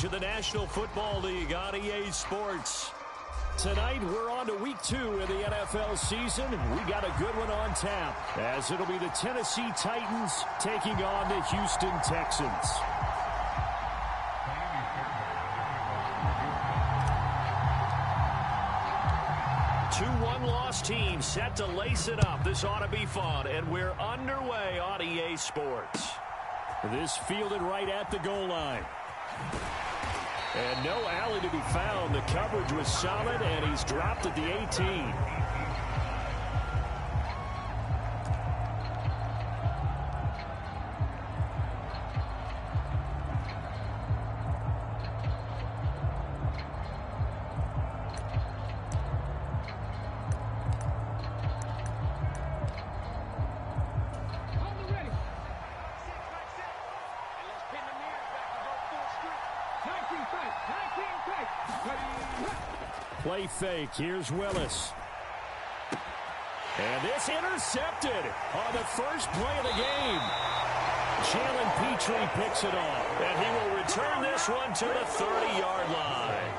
coverage of the National Football League on EA Sports. Tonight, we're on to week 2 of the NFL season. We got a good one on tap, as it'll be the Tennessee Titans taking on the Houston Texans. Two one-loss teams set to lace it up. This ought to be fun, and we're underway on EA Sports. This fielded right at the goal line. And no alley to be found. The coverage was solid, and he's dropped at the 18. Play fake. Here's Willis. And this intercepted on the first play of the game. Jalen Petrie picks it off. And he will return this one to the 30-yard line.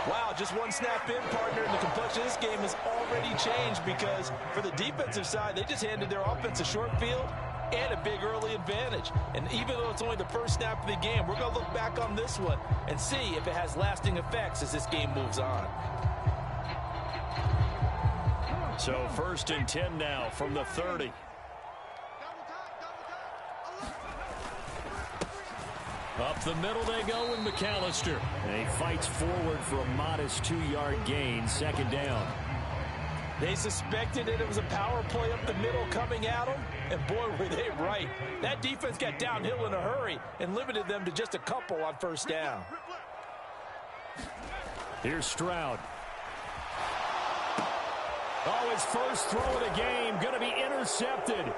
Wow, just one snap in, partner, and the complexion of this game has already changed because for the defensive side, they just handed their offense a short field and a big early advantage. And even though it's only the first snap of the game, we're going to look back on this one and see if it has lasting effects as this game moves on. So 1st and 10 now from the 30. Up the middle they go with McAllister. And he fights forward for a modest 2-yard gain, 2nd down. They suspected it was a power play up the middle coming at them, and boy, were they right. That defense got downhill in a hurry and limited them to just a couple on 1st down. Here's Stroud. Oh, his first throw of the game going to be intercepted.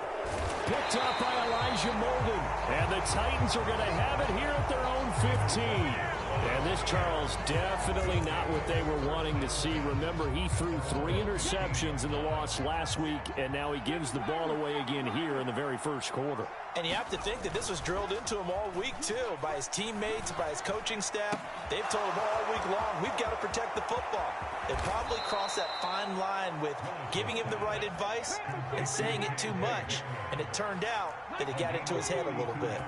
Picked up by Elijah Molden. And the Titans are going to have it here at their own 15. And this, Charles, definitely not what they were wanting to see. Remember, he threw 3 interceptions in the loss last week, and now he gives the ball away again here in the very first quarter. And you have to think that this was drilled into him all week, too, by his teammates, by his coaching staff. They've told him all week long, we've got to protect the football. They probably crossed that fine line with giving him the right advice and saying it too much. And it turned out that it got into his head a little bit.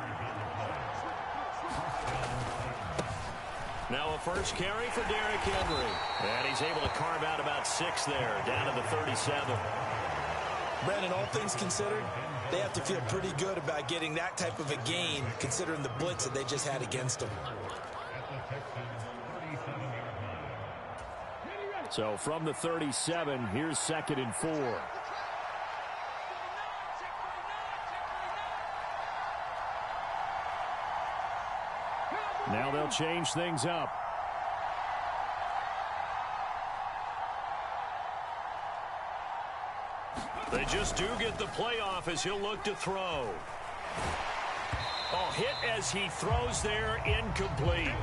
Now a first carry for Derrick Henry. And he's able to carve out about 6 there, down to the 37. Brandon, all things considered, they have to feel pretty good about getting that type of a gain, considering the blitz that they just had against them. So from the 37, here's 2nd and 4. Now they'll change things up. They just do get the playoff as he'll look to throw. Oh, hit as he throws there, incomplete.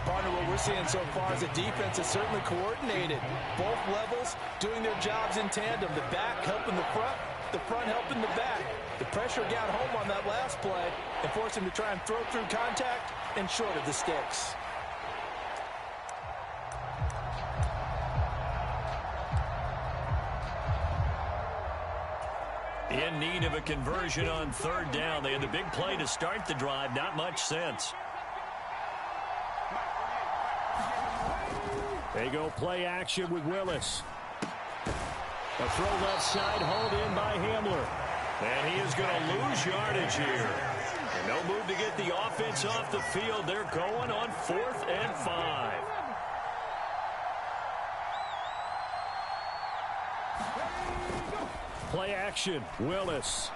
Partner, what we're seeing so far is the defense is certainly coordinated. Both levels doing their jobs in tandem. The back helping the front helping the back. The pressure got home on that last play and forced him to try and throw through contact and short of the sticks. In need of a conversion on 3rd down. They had the big play to start the drive. Not much sense. They go play action with Willis. A throw left side, hauled in by Hamler. And he is going to lose yardage here. And no move to get the offense off the field. They're going on 4th and 5. Play action, Willis.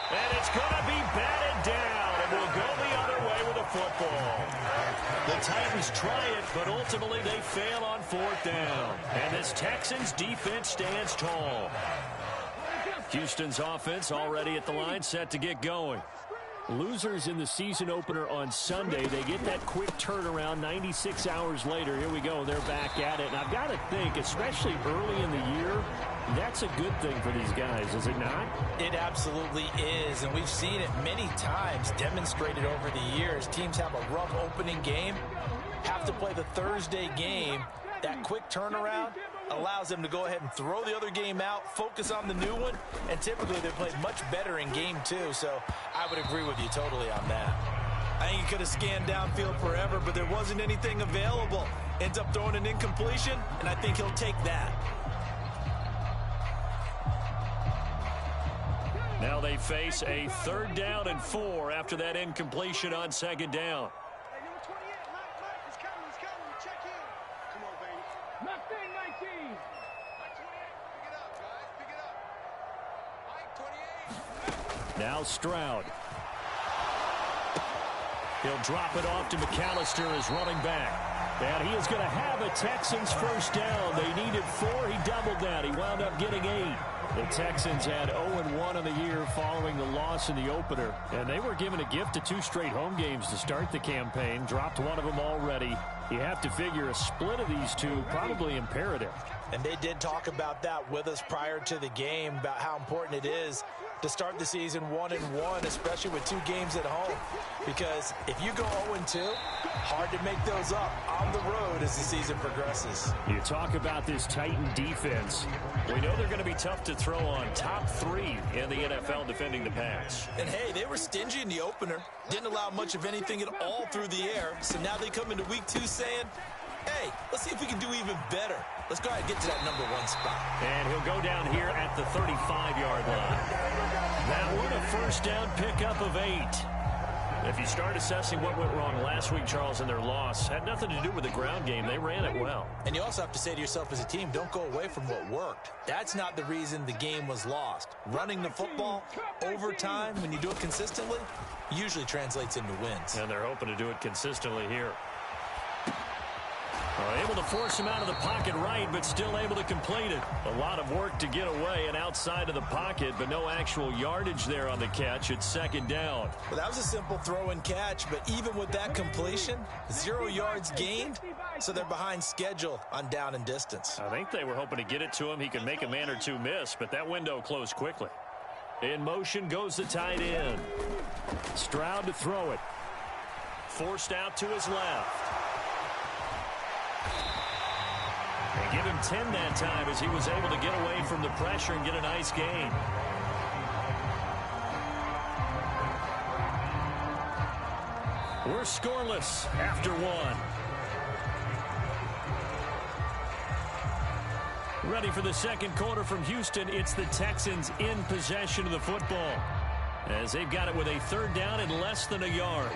And it's going to be batted down, and will go the other way with the football. The Titans try it, but ultimately they fail on 4th down. And this Texans defense stands tall. Houston's offense already at the line, set to get going. Losers in the season opener on Sunday, they get that quick turnaround 96 hours later. Here we go. They're back at it. And I've got to think, especially early in the year, that's a good thing for these guys, is it not? It absolutely is, and we've seen it many times demonstrated over the years. Teams have a rough opening game, have to play the Thursday game. That quick turnaround allows them to go ahead and throw the other game out, focus on the new one, and typically they play much better in game two, so I would agree with you totally on that. I think he could have scanned downfield forever, but there wasn't anything available. Ends up throwing an incompletion, and I think he'll take that. Now they face a 3rd down and 4 after that incompletion on 2nd down. Now Stroud. He'll drop it off to McAllister as running back. And he is going to have a Texans 1st down. They needed 4. He doubled that. He wound up getting 8. The Texans had 0-1 on the year following the loss in the opener. And they were given a gift of 2 straight home games to start the campaign. Dropped one of them already. You have to figure a split of these two probably imperative. And they did talk about that with us prior to the game, about how important it is to start the season 1-1, especially with 2 games at home. Because if you go 0-2, hard to make those up on the road as the season progresses. You talk about this Titan defense. We know they're going to be tough to throw on. Top 3 in the NFL defending the pass. And hey, they were stingy in the opener. Didn't allow much of anything at all through the air. So now they come into week 2 saying, hey, let's see if we can do even better. Let's go ahead and get to that number 1 spot. And he'll go down here at the 35-yard line. That one, a 1st down pickup of 8. If you start assessing what went wrong last week, Charles, in their loss, had nothing to do with the ground game. They ran it well. And you also have to say to yourself as a team, don't go away from what worked. That's not the reason the game was lost. Running the football over time, when you do it consistently, usually translates into wins. And they're hoping to do it consistently here. Able to force him out of the pocket right, but still able to complete it. A lot of work to get away and outside of the pocket, but no actual yardage there on the catch. It's 2nd down. Well, that was a simple throw and catch, but even with that completion, 0 yards gained, so they're behind schedule on down and distance. I think they were hoping to get it to him. He could make a man or 2 miss, but that window closed quickly. In motion goes the tight end. Stroud to throw it. Forced out to his left. They give him 10 that time as he was able to get away from the pressure and get a nice gain. We're scoreless after 1. Ready for the 2nd quarter from Houston. It's the Texans in possession of the football as they've got it with a 3rd down and less than a yard.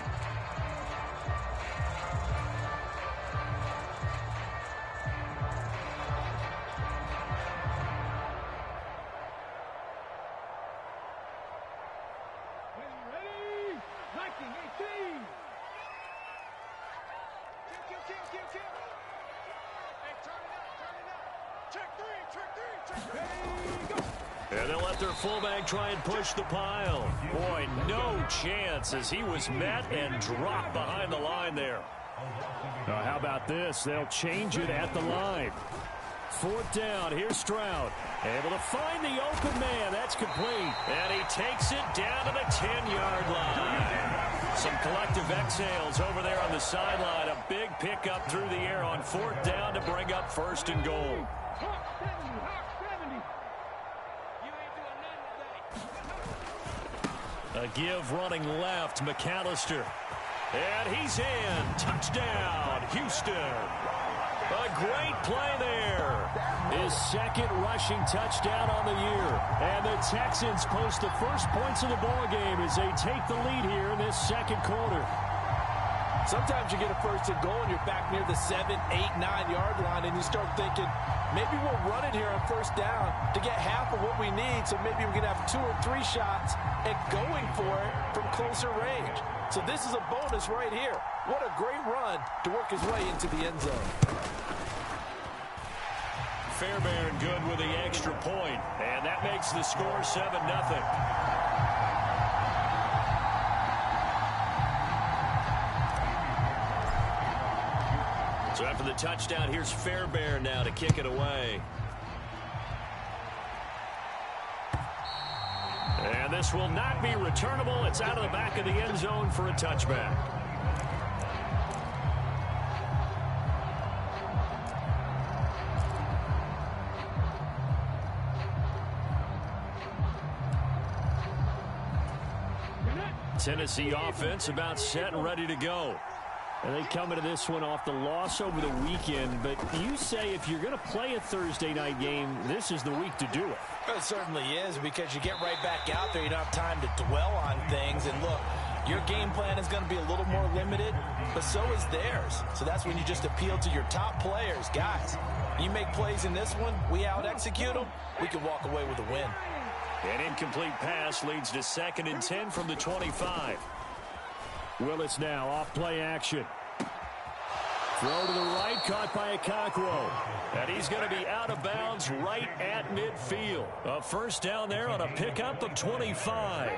And they'll let their fullback try and push the pile. Boy, no chance as he was met and dropped behind the line there. Now, how about this? They'll change it at the line. 4th down. Here's Stroud. Able to find the open man. That's complete. And he takes it down to the 10-yard line. Some collective exhales over there on the sideline. A big pickup through the air on 4th down to bring up 1st and goal. A give running left, McAllister. And he's in. Touchdown, Houston. A great play there. His 2nd rushing touchdown on the year. And the Texans post the first points of the ball game as they take the lead here in this 2nd quarter. Sometimes you get a 1st and goal and you're back near the 7, 8, 9-yard line and you start thinking, maybe we'll run it here on 1st down to get half of what we need, so maybe we can have 2 or 3 shots at going for it from closer range. So this is a bonus right here. What a great run to work his way into the end zone. Fairbairn good with the extra point, and that makes the score 7-0. So after the touchdown, here's Fairbairn now to kick it away. And this will not be returnable. It's out of the back of the end zone for a touchback. Tennessee offense about set and ready to go. And they come into this one off the loss over the weekend. But you say if you're going to play a Thursday night game, this is the week to do it. It certainly is, because you get right back out there. You don't have time to dwell on things. And look, your game plan is going to be a little more limited, but so is theirs. So that's when you just appeal to your top players. Guys, you make plays in this one, we out-execute them, we can walk away with a win. An incomplete pass leads to 2nd and 10 from the 25. Willis now off play action. Throw to the right, caught by Okakwo. And he's going to be out of bounds right at midfield. A first down there on a pickup of 25.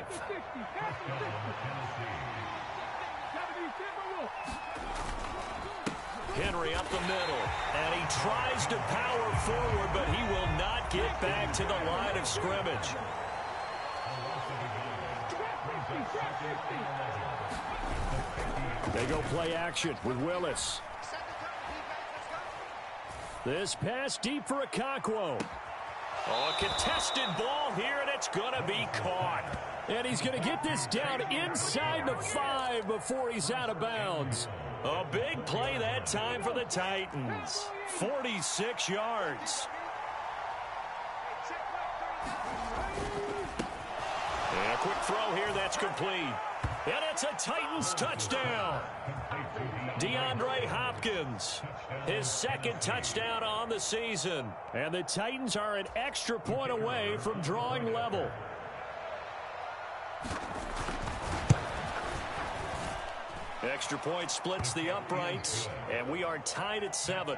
Henry up the middle. And he tries to power forward, but he will not get back to the line of scrimmage. They go play action with Willis. This pass deep for Okakwo. Oh, a contested ball here, and it's going to be caught. And he's going to get this down inside the 5 before he's out of bounds. A big play that time for the Titans. 46 yards. And a quick throw here that's complete. And it's a Titans touchdown. DeAndre Hopkins, his 2nd touchdown on the season. And the Titans are an extra point away from drawing level. Extra point splits the uprights, and we are tied at 7.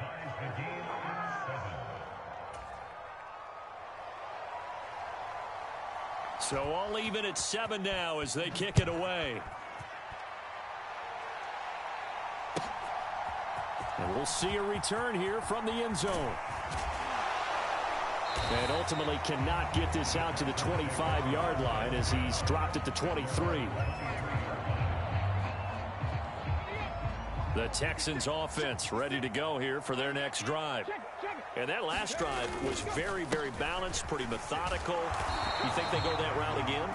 So all even at 7 now as they kick it away. And we'll see a return here from the end zone. And ultimately cannot get this out to the 25-yard line as he's dropped at the 23. The Texans offense ready to go here for their next drive. And that last drive was very, very balanced, pretty methodical. You think they go that route again?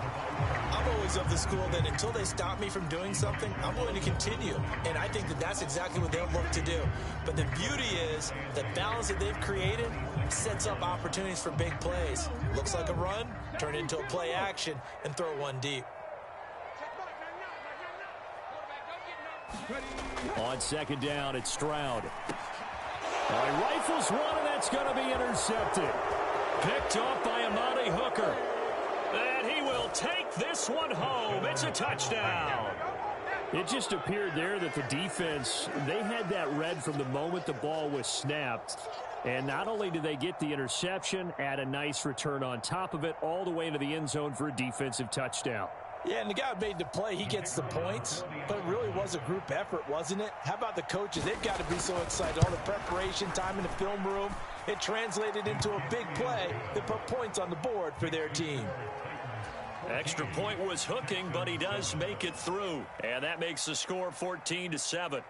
I'm always of the school that until they stop me from doing something, I'm going to continue. And I think that that's exactly what they'll look to do. But the beauty is the balance that they've created sets up opportunities for big plays. Looks like a run, turn it into a play action, and throw one deep. On 2nd down, it's Stroud. He rifles one, and that's going to be intercepted. Picked off by Amani Hooker. And he will take this one home. It's a touchdown. It just appeared there that the defense, they had that read from the moment the ball was snapped. And not only did they get the interception, add a nice return on top of it, all the way into the end zone for a defensive touchdown. Yeah, and the guy who made the play, he gets the points. But it really was a group effort, wasn't it? How about the coaches? They've got to be so excited. All the preparation, time in the film room, it translated into a big play that put points on the board for their team. Extra point was hooking, but he does make it through. And that makes the score 14-7.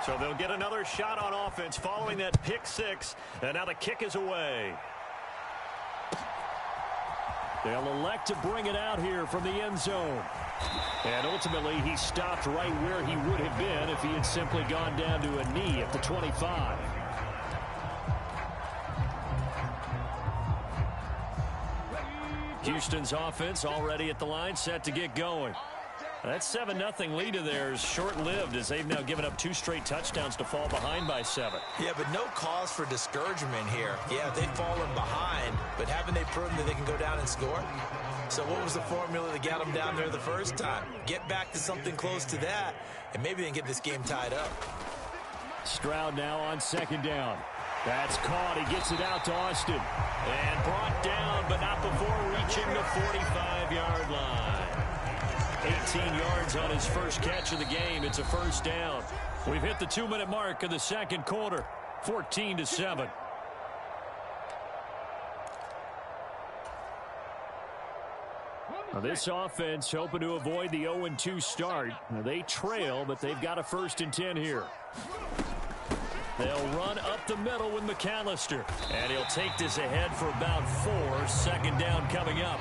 So they'll get another shot on offense following that pick 6. And now the kick is away. They'll elect to bring it out here from the end zone. And ultimately, he stopped right where he would have been if he had simply gone down to a knee at the 25. Houston's offense already at the line, set to get going. That 7-0 lead of theirs short-lived as they've now given up 2 straight touchdowns to fall behind by 7. Yeah, but no cause for discouragement here. Yeah, they've fallen behind, but haven't they proven that they can go down and score? So what was the formula that got them down there the first time? Get back to something close to that, and maybe they can get this game tied up. Stroud now on 2nd down. That's caught. He gets it out to Austin. And brought down, but not before reaching the 45-yard line. 8 19 yards on his first catch of the game. It's a first down. We've hit the 2-minute mark of the second quarter. 14-7. Now this offense hoping to avoid the 0-2 start. Now they trail, but they've got a 1st and 10 here. They'll run up the middle with McAllister. And he'll take this ahead for about 4. Second down coming up.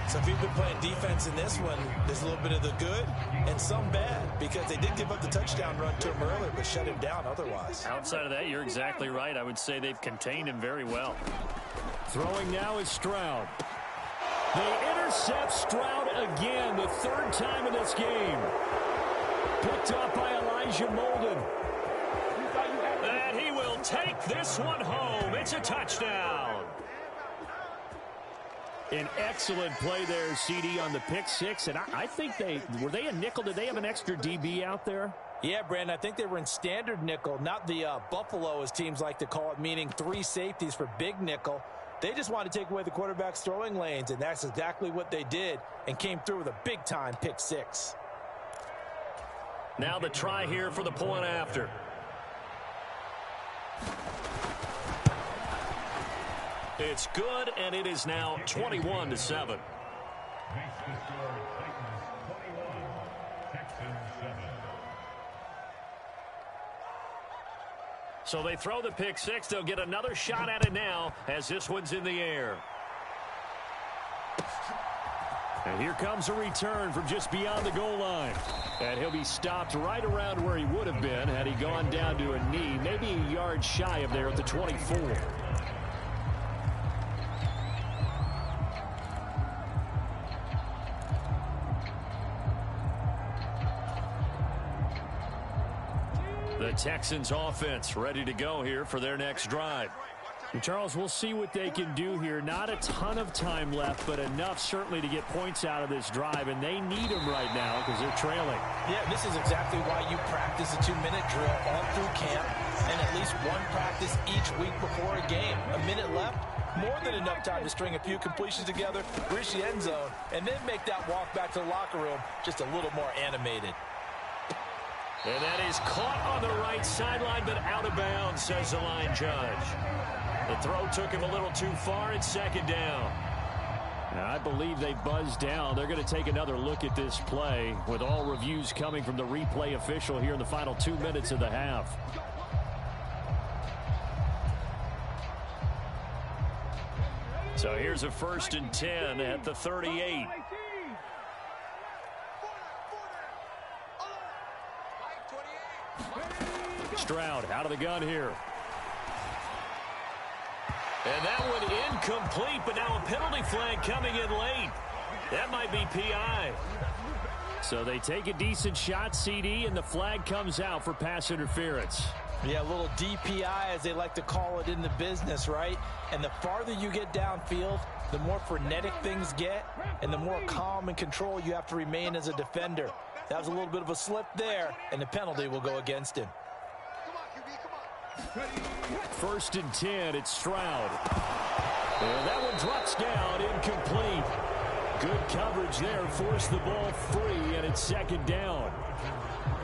So if you've been playing defense in this one, there's a little bit of the good and some bad, because they did give up the touchdown run to him earlier, but shut him down otherwise. Outside of that, you're exactly right. I would say they've contained him very well. Throwing now is Stroud. They intercept Stroud again, the 3rd time in this game. Picked up by Elijah Molden. And he will take this one home. It's a touchdown. An excellent play there, CD, on the pick 6. And I think were they a nickel? Did they have an extra DB out there? Yeah, Brandon, I think they were in standard nickel, not the Buffalo, as teams like to call it, meaning 3 safeties for big nickel. They just wanted to take away the quarterback's throwing lanes, and that's exactly what they did, and came through with a big-time pick 6. Now the try here for the point after. It's good, and it is now 21-7. So they throw the pick 6. They'll get another shot at it now as this one's in the air. And here comes a return from just beyond the goal line. And he'll be stopped right around where he would have been had he gone down to a knee, maybe a yard shy of there at the 24. The Texans offense ready to go here for their next drive. And Charles, we'll see what they can do here. Not a ton of time left, but enough certainly to get points out of this drive, and they need them right now because they're trailing. Yeah, this is exactly why you practice a 2-minute drill all through camp and at least one practice each week before a game. A minute left, more than enough time to string a few completions together, reach the end zone, and then make that walk back to the locker room just a little more animated. And that is caught on the right sideline, but out of bounds, says the line judge. The throw took him a little too far. It's second down. Now, I believe they buzzed down. They're going to take another look at this play with all reviews coming from the replay official here in the final 2 minutes of the half. So here's a 1st and 10 at the 38. Stroud out of the gun here. And that one incomplete, but now a penalty flag coming in late. That might be PI. So they take a decent shot, CD, and the flag comes out for pass interference. Yeah, a little DPI, as they like to call it in the business, right? And the farther you get downfield, the more frenetic things get, and the more calm and control you have to remain as a defender. That was a little bit of a slip there, and the penalty will go against him. 1st and 10, it's Stroud. And that one drops down, incomplete. Good coverage there, forced the ball free, and it's second down.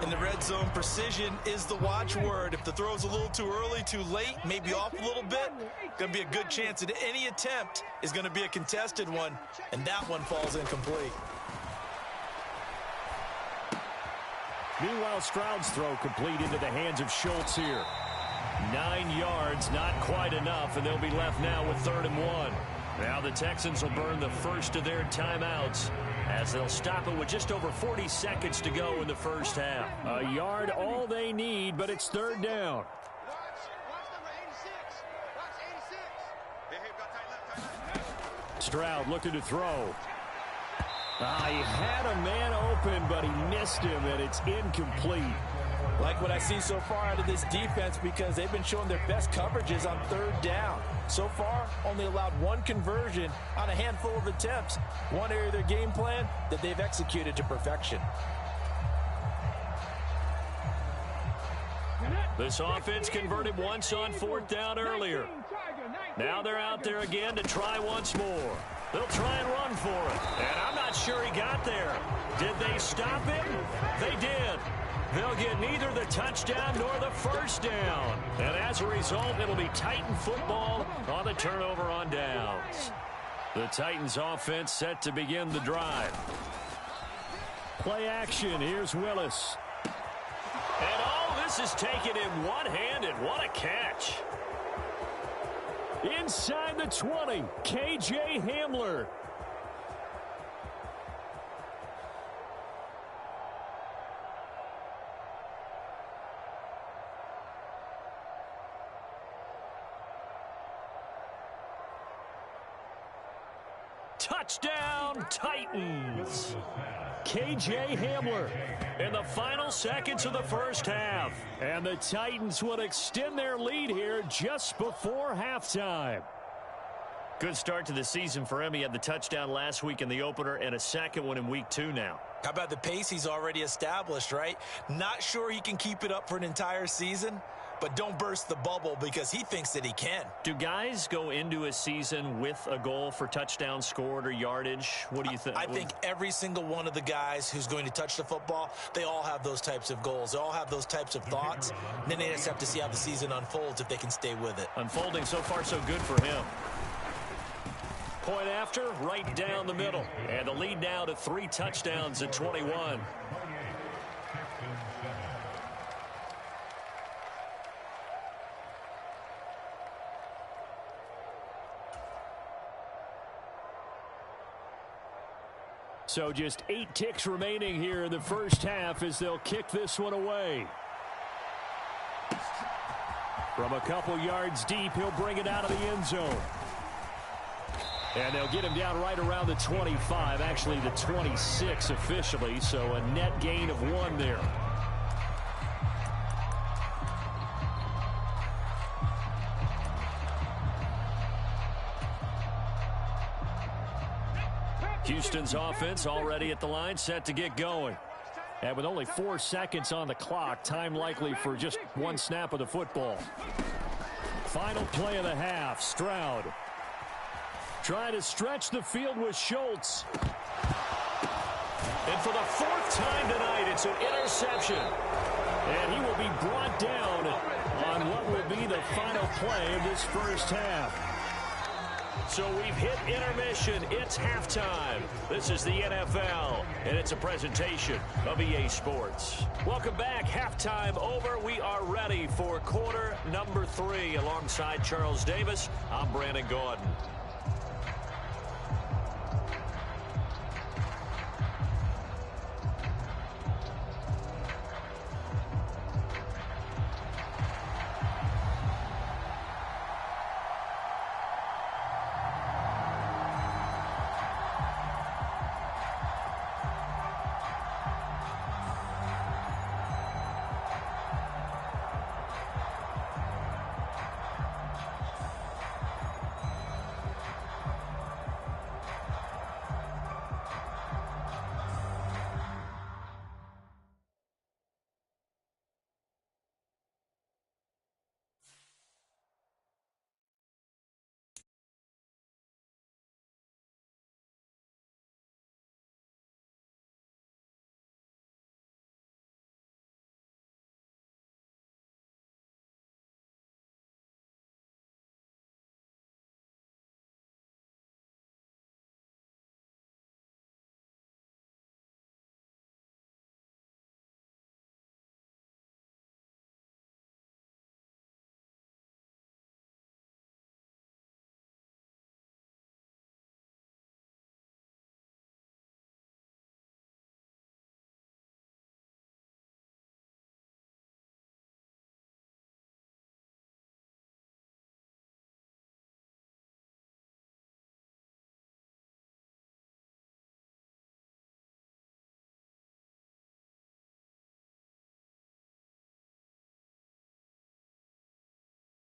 In the red zone, precision is the watchword. If the throw's a little too early, too late, maybe off a little bit, going to be a good chance that any attempt is going to be a contested one, and that one falls incomplete. Meanwhile, Stroud's throw complete into the hands of Schultz here. 9 yards, not quite enough, and they'll be left now with 3rd and 1. Now the Texans will burn the first of their timeouts as they'll stop it with just over 40 seconds to go in the first half. A yard, all they need, but it's 3rd down. Stroud looking to throw. He had a man open, but he missed him, and it's incomplete. Like what I see so far out of this defense, because they've been showing their best coverages on 3rd down. So far, only allowed 1 conversion on a handful of attempts. One area of their game plan that they've executed to perfection. This offense converted once on 4th down earlier. Now they're out there again to try once more. They'll try and run for it. And I'm not sure he got there. Did they stop him? They did. They'll get neither the touchdown nor the first down. And as a result, it'll be Titan football on the turnover on downs. The Titans offense set to begin the drive. Play action. Here's Willis. And oh, this is taken in one-handed. What a catch. Inside the 20, K.J. Hamler. Touchdown, Titans. K.J. Hamler in the final seconds of the first half. And the Titans would extend their lead here just before halftime. Good start to the season for him. He had the touchdown last week in the opener and a second one in week 2 now. How about the pace he's already established, right? Not sure he can keep it up for an entire season, but don't burst the bubble because he thinks that he can. Do guys go into a season with a goal for touchdown scored or yardage? What do you think? I think every single one of the guys who's going to touch the football, they all have those types of goals. They all have those types of thoughts. And then they just have to see how the season unfolds if they can stay with it. Unfolding so far so good for him. Point after, right down the middle. And the lead now to 3 touchdowns at 21. So just 8 ticks remaining here in the first half as they'll kick this one away. From a couple yards deep, he'll bring it out of the end zone. And they'll get him down right around the 25, actually the 26 officially, so a net gain of 1 there. Houston's offense already at the line, set to get going. And with only 4 seconds on the clock, time likely for just 1 snap of the football. Final play of the half, Stroud. Trying to stretch the field with Schultz. And for the 4th time tonight, it's an interception. And he will be brought down on what will be the final play of this first half. So we've hit intermission. It's halftime. This is the NFL, and it's a presentation of EA Sports. Welcome back. Halftime over. We are ready for quarter number 3. Alongside Charles Davis, I'm Brandon Gaudin.